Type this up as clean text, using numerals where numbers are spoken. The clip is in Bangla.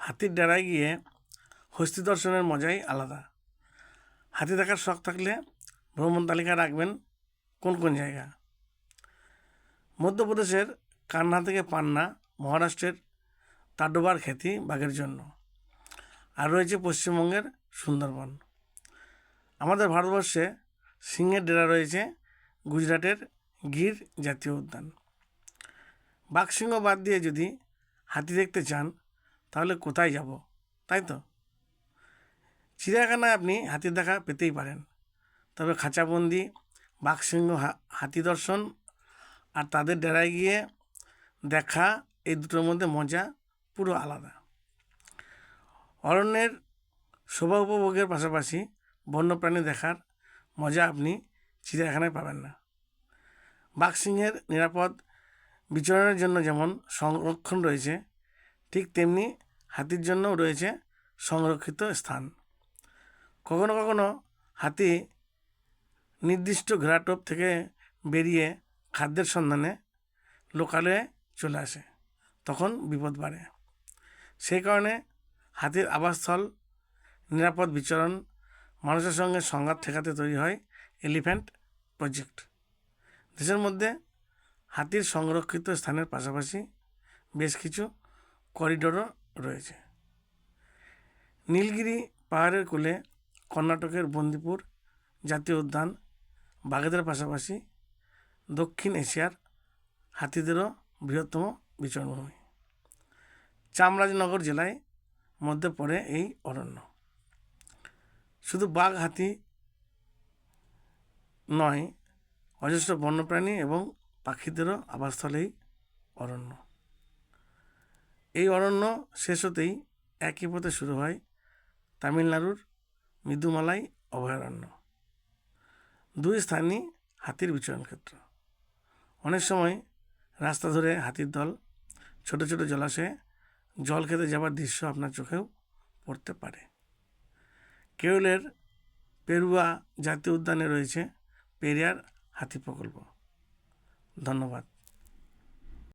হাতির ডেরায় গিয়ে হস্তি দর্শনের মজাই আলাদা। হাতি দেখার শখ থাকলে ভ্রমণ তালিকা রাখবেন কোন কোন জায়গা? মধ্যপ্রদেশের কান্না থেকে পান্না, মহারাষ্ট্রের তাডোবার খ্যাতি বাঘের জন্য, আর রয়েছে পশ্চিমবঙ্গের সুন্দরবন। আমাদের ভারতবর্ষে সিংহের ডেরা রয়েছে গুজরাটের গির জাতীয় উদ্যান। বাঘ সিংহ বাদ দিয়ে যদি হাতি দেখতে চান তাহলে কোথায় যাব, তাই তো? চিড়িয়াখানায় আপনি হাতির দেখা পেতেই পারেন, তবে খাঁচাবন্দি বাঘ সিংহ হাতি দর্শন আর তাদের ডেরায় গিয়ে দেখা, এই দুটোর মধ্যে মজা পুরো আলাদা। অরণ্যের শোভা উপভোগের পাশাপাশি বন্যপ্রাণী দেখার মজা আপনি চিড়িয়াখানায় পাবেন না। বাঘ সিংহের নিরাপদ বিচরণের জন্য যেমন সংরক্ষণ রয়েছে, ঠিক তেমনি হাতির জন্যও রয়েছে সংরক্ষিত স্থান। কখনো কখনো হাতি নির্দিষ্ট ঘেরাটোপ থেকে বেরিয়ে খাদ্যের সন্ধানে লোকালয়ে চলে আসে, তখন বিপদ বাড়ে। সেই কারণে হাতির আবাসস্থল, নিরাপদ বিচরণ, মানুষের সঙ্গে সংঘাত ঠেকাতে তৈরি হয় এলিফ্যান্ট প্রজেক্ট। দেশের মধ্যে হাতির সংরক্ষিত স্থানের পাশাপাশি বেশ কিছু করিডোরও রয়েছে। নীলগিরি পাহাড়ের কোলে কর্ণাটকের বন্দিপুর জাতীয় উদ্যান বাঘেদের পাশাপাশি দক্ষিণ এশিয়ার হাতিদেরও বৃহত্তম বিচরণভূমি। চামরাজনগর জেলায় মধ্যে পড়ে এই অরণ্য। শুধু বাঘ হাতি নয়, অজস্র বন্যপ্রাণী এবং পাখিদেরও আবাসস্থল এই অরণ্য। এই অরণ্য শেষ হতেই একই পথে শুরু হয় তামিলনাড়ুর মৃদুমালাই অভয়ারণ্য। দুই স্থানই হাতির বিচরণ ক্ষেত্র। অনেক সময় রাস্তা ধরে হাতির দল ছোট ছোট জলাশয়ে জল খেতে যাবার দৃশ্য আপনার চোখেও পড়তে পারে। কেরলের পেরুয়া জাতীয় উদ্যানে রয়েছে পেরিয়ার হাতি প্রকল্প। ধন্যবাদ।